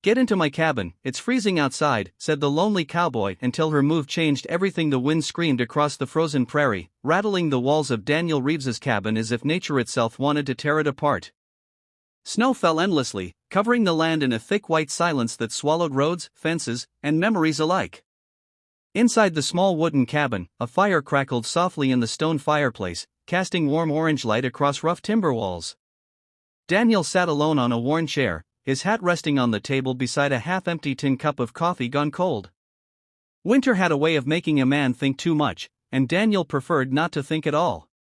"Get into my cabin, it's freezing outside," said the lonely cowboy until her move changed everything. The wind screamed across the frozen prairie, rattling the walls of Daniel Reeves's cabin as if nature itself wanted to tear it apart. Snow fell endlessly, covering the land in a thick white silence that swallowed roads, fences, and memories alike. Inside the small wooden cabin, a fire crackled softly in the stone fireplace, casting warm orange light across rough timber walls. Daniel sat alone on a worn chair, his hat resting on the table beside a half-empty tin cup of coffee gone cold. Winter had a way of making a man think too much, and Daniel preferred not to think at all.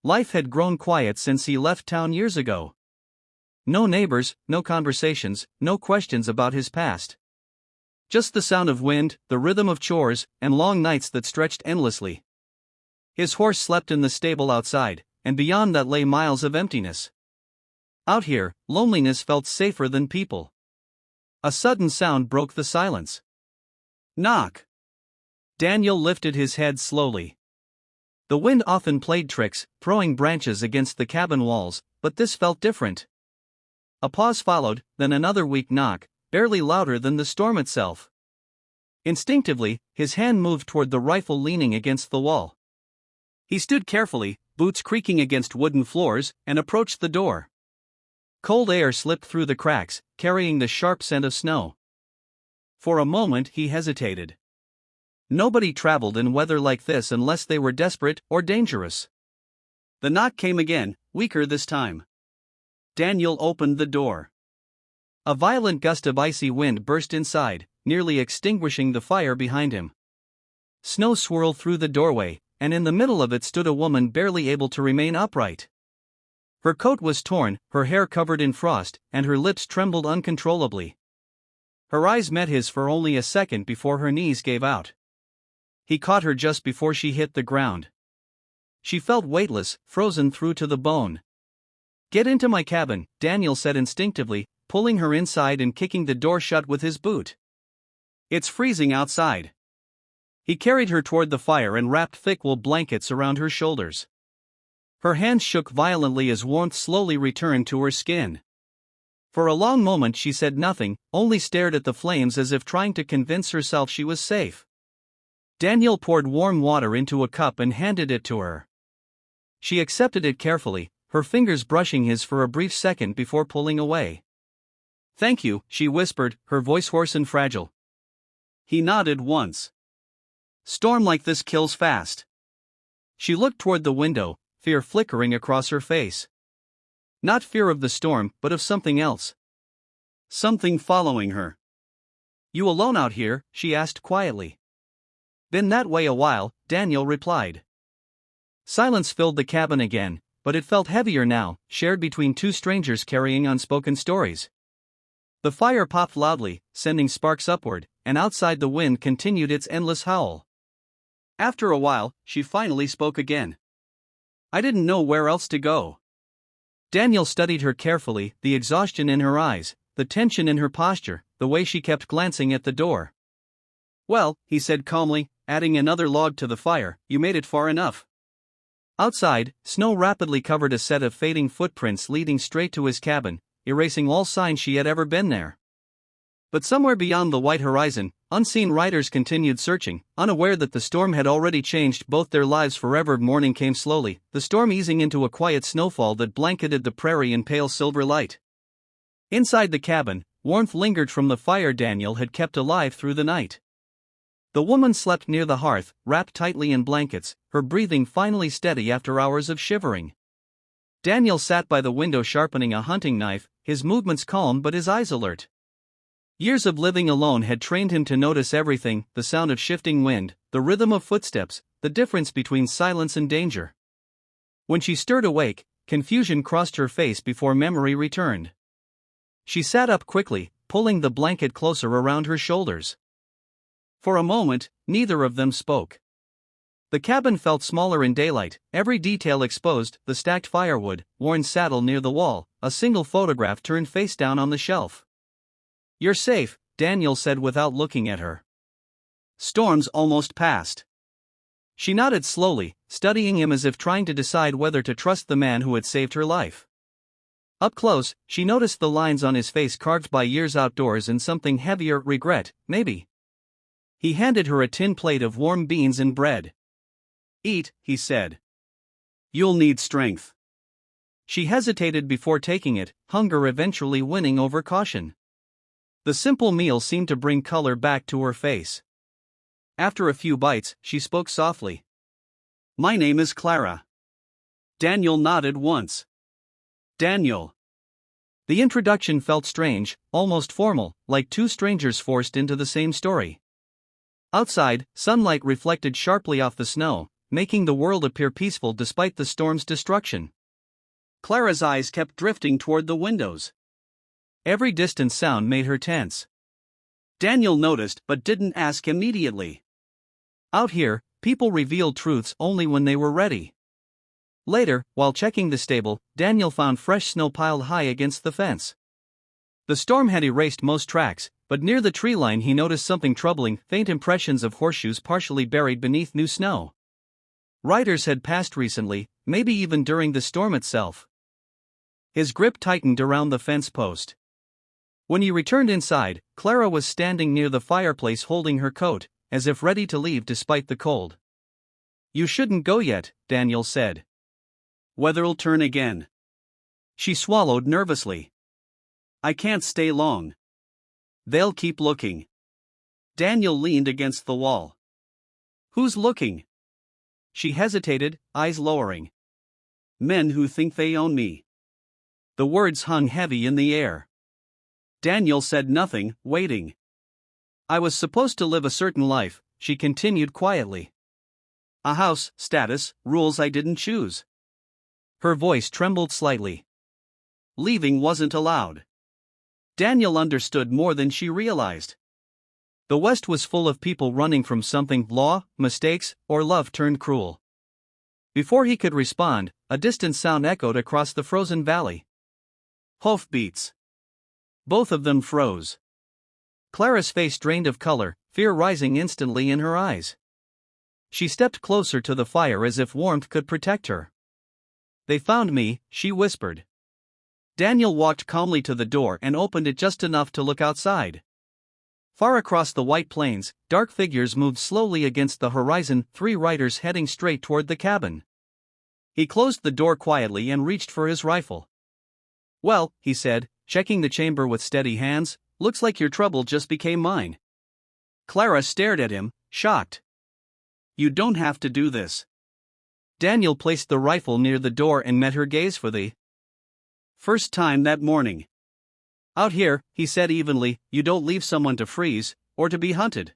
Life had grown quiet since he left town years ago. No neighbors, no conversations, no questions about his past. Just the sound of wind, the rhythm of chores, and long nights that stretched endlessly. His horse slept in the stable outside, and beyond that lay miles of emptiness. Out here, loneliness felt safer than people. A sudden sound broke the silence. Knock. Daniel lifted his head slowly. The wind often played tricks, throwing branches against the cabin walls, but this felt different. A pause followed, then another weak knock, barely louder than the storm itself. Instinctively, his hand moved toward the rifle leaning against the wall. He stood carefully, boots creaking against wooden floors, and approached the door. Cold air slipped through the cracks, carrying the sharp scent of snow. For a moment he hesitated. Nobody traveled in weather like this unless they were desperate or dangerous. The knock came again, weaker this time. Daniel opened the door. A violent gust of icy wind burst inside, nearly extinguishing the fire behind him. Snow swirled through the doorway, and in the middle of it stood a woman barely able to remain upright. Her coat was torn, her hair covered in frost, and her lips trembled uncontrollably. Her eyes met his for only a second before her knees gave out. He caught her just before she hit the ground. She felt weightless, frozen through to the bone. "Get into my cabin," Daniel said instinctively, pulling her inside and kicking the door shut with his boot. "It's freezing outside." He carried her toward the fire and wrapped thick wool blankets around her shoulders. Her hands shook violently as warmth slowly returned to her skin. For a long moment she said nothing, only stared at the flames as if trying to convince herself she was safe. Daniel poured warm water into a cup and handed it to her. She accepted it carefully, her fingers brushing his for a brief second before pulling away. "Thank you," she whispered, her voice hoarse and fragile. He nodded once. "Storm like this kills fast." She looked toward the window, fear flickering across her face. Not fear of the storm, but of something else. Something following her. "You alone out here?" she asked quietly. "Been that way a while," Daniel replied. Silence filled the cabin again, but it felt heavier now, shared between two strangers carrying unspoken stories. The fire popped loudly, sending sparks upward, and outside the wind continued its endless howl. After a while, she finally spoke again. "I didn't know where else to go." Daniel studied her carefully, the exhaustion in her eyes, the tension in her posture, the way she kept glancing at the door. "Well," he said calmly, adding another log to the fire, "you made it far enough." Outside, snow rapidly covered a set of fading footprints leading straight to his cabin, erasing all sign she had ever been there. But somewhere beyond the white horizon, unseen riders continued searching, unaware that the storm had already changed both their lives forever. Morning came slowly, the storm easing into a quiet snowfall that blanketed the prairie in pale silver light. Inside the cabin, warmth lingered from the fire Daniel had kept alive through the night. The woman slept near the hearth, wrapped tightly in blankets, her breathing finally steady after hours of shivering. Daniel sat by the window sharpening a hunting knife, his movements calm but his eyes alert. Years of living alone had trained him to notice everything, the sound of shifting wind, the rhythm of footsteps, the difference between silence and danger. When she stirred awake, confusion crossed her face before memory returned. She sat up quickly, pulling the blanket closer around her shoulders. For a moment, neither of them spoke. The cabin felt smaller in daylight, every detail exposed, the stacked firewood, worn saddle near the wall, a single photograph turned face down on the shelf. "You're safe," Daniel said without looking at her. "Storm's almost past." She nodded slowly, studying him as if trying to decide whether to trust the man who had saved her life. Up close, she noticed the lines on his face carved by years outdoors and something heavier, regret, maybe. He handed her a tin plate of warm beans and bread. "Eat," he said. "You'll need strength." She hesitated before taking it, hunger eventually winning over caution. The simple meal seemed to bring color back to her face. After a few bites, she spoke softly. "My name is Clara." Daniel nodded once. "Daniel." The introduction felt strange, almost formal, like two strangers forced into the same story. Outside, sunlight reflected sharply off the snow, making the world appear peaceful despite the storm's destruction. Clara's eyes kept drifting toward the windows. Every distant sound made her tense. Daniel noticed but didn't ask immediately. Out here, people revealed truths only when they were ready. Later, while checking the stable, Daniel found fresh snow piled high against the fence. The storm had erased most tracks, but near the tree line he noticed something troubling, faint impressions of horseshoes partially buried beneath new snow. Riders had passed recently, maybe even during the storm itself. His grip tightened around the fence post. When he returned inside, Clara was standing near the fireplace holding her coat, as if ready to leave despite the cold. "You shouldn't go yet," Daniel said. "Weather'll turn again." She swallowed nervously. "I can't stay long." "They'll keep looking." Daniel leaned against the wall. "Who's looking?" She hesitated, eyes lowering. "Men who think they own me." The words hung heavy in the air. Daniel said nothing, waiting. "I was supposed to live a certain life," she continued quietly. "A house, status, rules I didn't choose." Her voice trembled slightly. Leaving wasn't allowed. Daniel understood more than she realized. The West was full of people running from something, law, mistakes, or love turned cruel. Before he could respond, a distant sound echoed across the frozen valley. Hoofbeats. Both of them froze. Clara's face drained of color, fear rising instantly in her eyes. She stepped closer to the fire as if warmth could protect her. "They found me," she whispered. Daniel walked calmly to the door and opened it just enough to look outside. Far across the white plains, dark figures moved slowly against the horizon, 3 riders heading straight toward the cabin. He closed the door quietly and reached for his rifle. "Well," he said, checking the chamber with steady hands, "looks like your trouble just became mine." Clara stared at him, shocked. "You don't have to do this." Daniel placed the rifle near the door and met her gaze for the first time that morning. "Out here," he said evenly, "you don't leave someone to freeze, or to be hunted."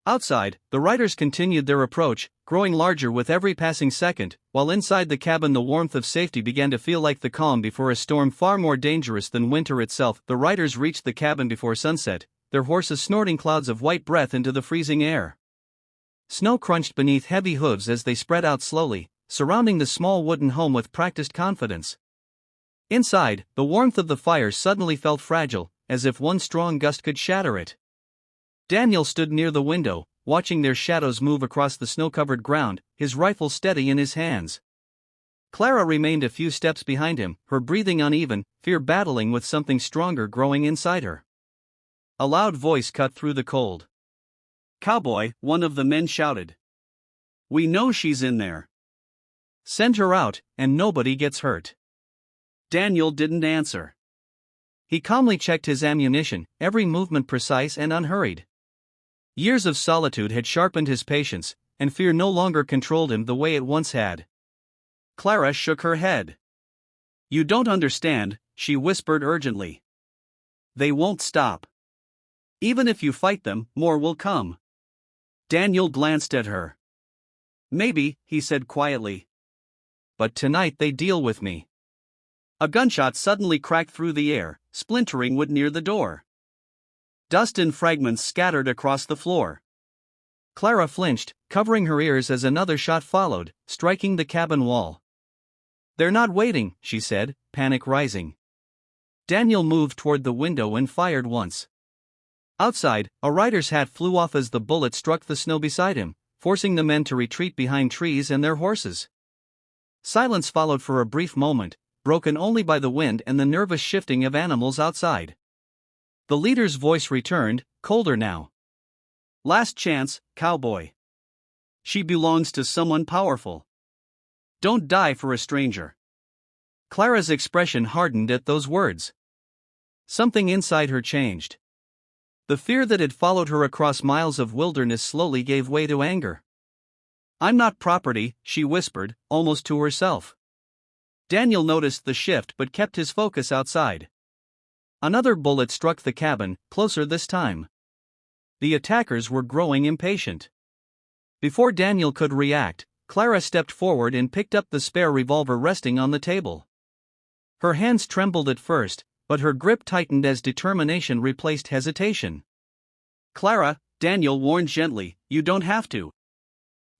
Outside, the riders continued their approach, growing larger with every passing second, while inside the cabin the warmth of safety began to feel like the calm before a storm far more dangerous than winter itself. The riders reached the cabin before sunset, their horses snorting clouds of white breath into the freezing air. Snow crunched beneath heavy hooves as they spread out slowly, surrounding the small wooden home with practiced confidence. Inside, the warmth of the fire suddenly felt fragile, as if one strong gust could shatter it. Daniel stood near the window, watching their shadows move across the snow-covered ground, his rifle steady in his hands. Clara remained a few steps behind him, her breathing uneven, fear battling with something stronger growing inside her. A loud voice cut through the cold. "Cowboy," one of the men shouted. "We know she's in there. Send her out, and nobody gets hurt." Daniel didn't answer. He calmly checked his ammunition, every movement precise and unhurried. Years of solitude had sharpened his patience, and fear no longer controlled him the way it once had. Clara shook her head. "You don't understand," she whispered urgently. "They won't stop. Even if you fight them, more will come." Daniel glanced at her. "Maybe," he said quietly. "But tonight they deal with me." A gunshot suddenly cracked through the air, splintering wood near the door. Dust and fragments scattered across the floor. Clara flinched, covering her ears as another shot followed, striking the cabin wall. "They're not waiting," she said, panic rising. Daniel moved toward the window and fired once. Outside, a rider's hat flew off as the bullet struck the snow beside him, forcing the men to retreat behind trees and their horses. Silence followed for a brief moment, broken only by the wind and the nervous shifting of animals outside. The leader's voice returned, colder now. Last chance, Cowboy. She belongs to someone powerful. Don't die for a stranger. Clara's expression hardened at those words. Something inside her changed. The fear that had followed her across miles of wilderness slowly gave way to anger. I'm not property, she whispered, almost to herself. Daniel noticed the shift but kept his focus outside. Another bullet struck the cabin, closer this time. The attackers were growing impatient. Before Daniel could react, Clara stepped forward and picked up the spare revolver resting on the table. Her hands trembled at first, but her grip tightened as determination replaced hesitation. Clara, Daniel warned gently, you don't have to.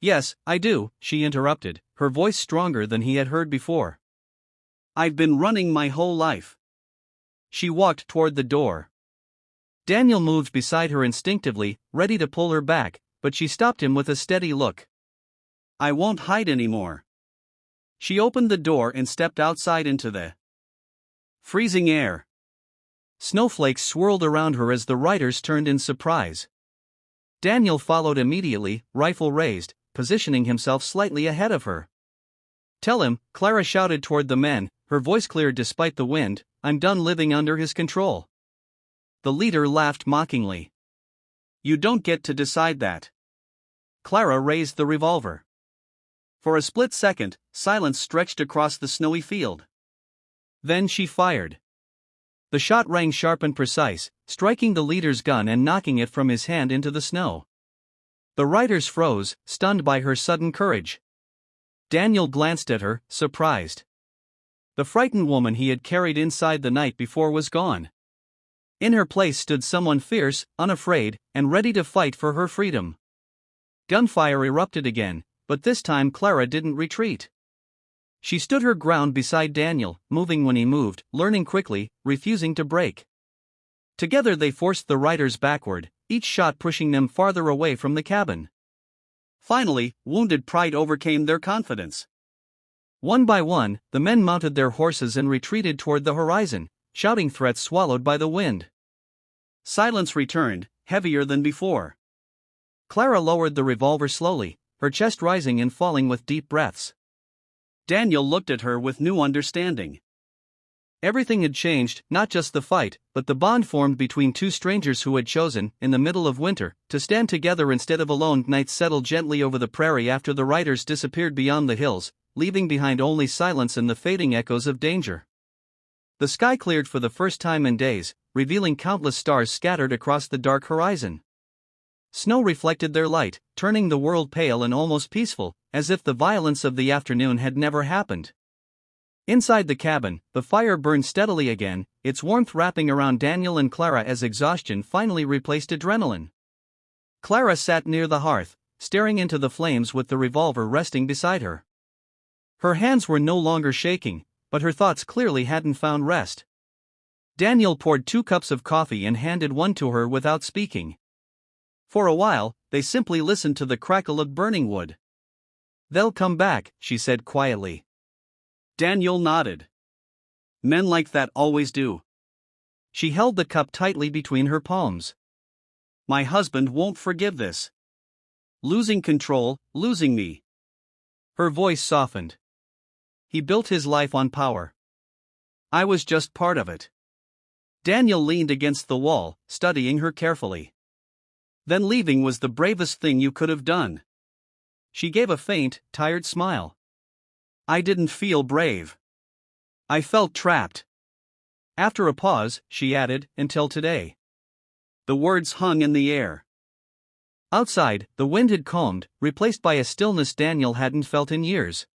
Yes, I do, she interrupted, her voice stronger than he had heard before. I've been running my whole life. She walked toward the door. Daniel moved beside her instinctively, ready to pull her back, but she stopped him with a steady look. I won't hide anymore. She opened the door and stepped outside into the freezing air. Snowflakes swirled around her as the riders turned in surprise. Daniel followed immediately, rifle raised, positioning himself slightly ahead of her. Tell him, Clara shouted toward the men, her voice clear despite the wind, I'm done living under his control. The leader laughed mockingly. You don't get to decide that. Clara raised the revolver. For a split second, silence stretched across the snowy field. Then she fired. The shot rang sharp and precise, striking the leader's gun and knocking it from his hand into the snow. The riders froze, stunned by her sudden courage. Daniel glanced at her, surprised. The frightened woman he had carried inside the night before was gone. In her place stood someone fierce, unafraid, and ready to fight for her freedom. Gunfire erupted again, but this time Clara didn't retreat. She stood her ground beside Daniel, moving when he moved, learning quickly, refusing to break. Together they forced the riders backward, each shot pushing them farther away from the cabin. Finally, wounded pride overcame their confidence. One by one, the men mounted their horses and retreated toward the horizon, shouting threats swallowed by the wind. Silence returned, heavier than before. Clara lowered the revolver slowly, her chest rising and falling with deep breaths. Daniel looked at her with new understanding. Everything had changed, not just the fight, but the bond formed between two strangers who had chosen, in the middle of winter, to stand together instead of alone. Night settled gently over the prairie after the riders disappeared beyond the hills, leaving behind only silence and the fading echoes of danger. The sky cleared for the first time in days, revealing countless stars scattered across the dark horizon. Snow reflected their light, turning the world pale and almost peaceful, as if the violence of the afternoon had never happened. Inside the cabin, the fire burned steadily again, its warmth wrapping around Daniel and Clara as exhaustion finally replaced adrenaline. Clara sat near the hearth, staring into the flames with the revolver resting beside her. Her hands were no longer shaking, but her thoughts clearly hadn't found rest. Daniel poured 2 cups of coffee and handed one to her without speaking. For a while, they simply listened to the crackle of burning wood. They'll come back, she said quietly. Daniel nodded. Men like that always do. She held the cup tightly between her palms. My husband won't forgive this. Losing control, losing me. Her voice softened. He built his life on power. I was just part of it. Daniel leaned against the wall, studying her carefully. Then leaving was the bravest thing you could have done. She gave a faint, tired smile. I didn't feel brave. I felt trapped. After a pause, she added, until today. The words hung in the air. Outside, the wind had calmed, replaced by a stillness Daniel hadn't felt in years.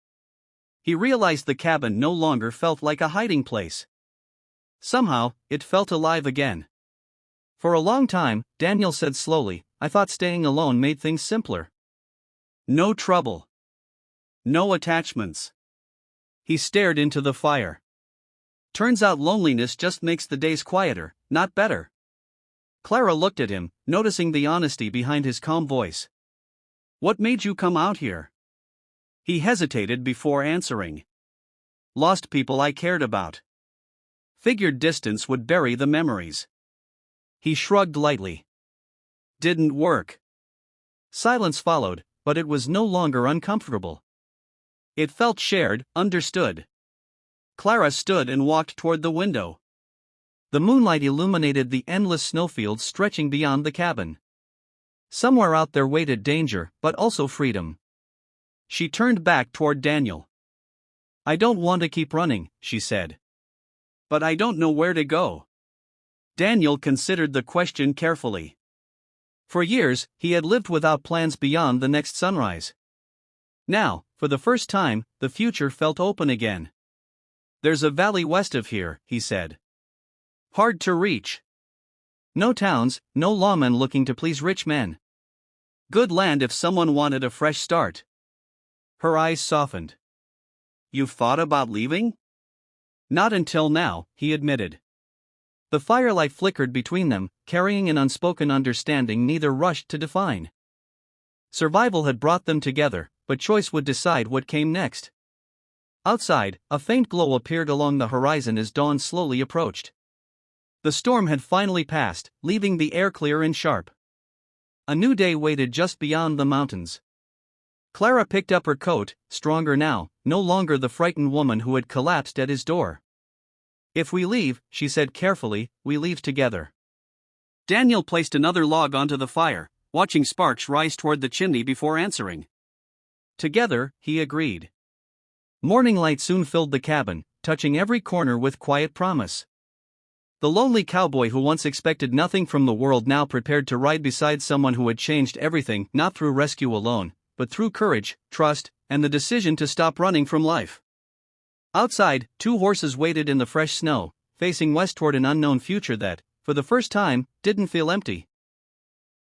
He realized the cabin no longer felt like a hiding place. Somehow, it felt alive again. For a long time, Daniel said slowly, I thought staying alone made things simpler. No trouble. No attachments. He stared into the fire. Turns out loneliness just makes the days quieter, not better. Clara looked at him, noticing the honesty behind his calm voice. What made you come out here? He hesitated before answering. Lost people I cared about. Figured distance would bury the memories. He shrugged lightly. Didn't work. Silence followed, but it was no longer uncomfortable. It felt shared, understood. Clara stood and walked toward the window. The moonlight illuminated the endless snowfields stretching beyond the cabin. Somewhere out there waited danger, but also freedom. She turned back toward Daniel. I don't want to keep running, she said. But I don't know where to go. Daniel considered the question carefully. For years, he had lived without plans beyond the next sunrise. Now, for the first time, the future felt open again. There's a valley west of here, he said. Hard to reach. No towns, no lawmen looking to please rich men. Good land if someone wanted a fresh start. Her eyes softened. You've thought about leaving? Not until now, he admitted. The firelight flickered between them, carrying an unspoken understanding neither rushed to define. Survival had brought them together, but choice would decide what came next. Outside, a faint glow appeared along the horizon as dawn slowly approached. The storm had finally passed, leaving the air clear and sharp. A new day waited just beyond the mountains. Clara picked up her coat, stronger now, no longer the frightened woman who had collapsed at his door. If we leave, she said carefully, we leave together. Daniel placed another log onto the fire, watching sparks rise toward the chimney before answering. Together, he agreed. Morning light soon filled the cabin, touching every corner with quiet promise. The lonely cowboy who once expected nothing from the world now prepared to ride beside someone who had changed everything, not through rescue alone, but through courage, trust, and the decision to stop running from life. Outside, two horses waited in the fresh snow, facing west toward an unknown future that, for the first time, didn't feel empty.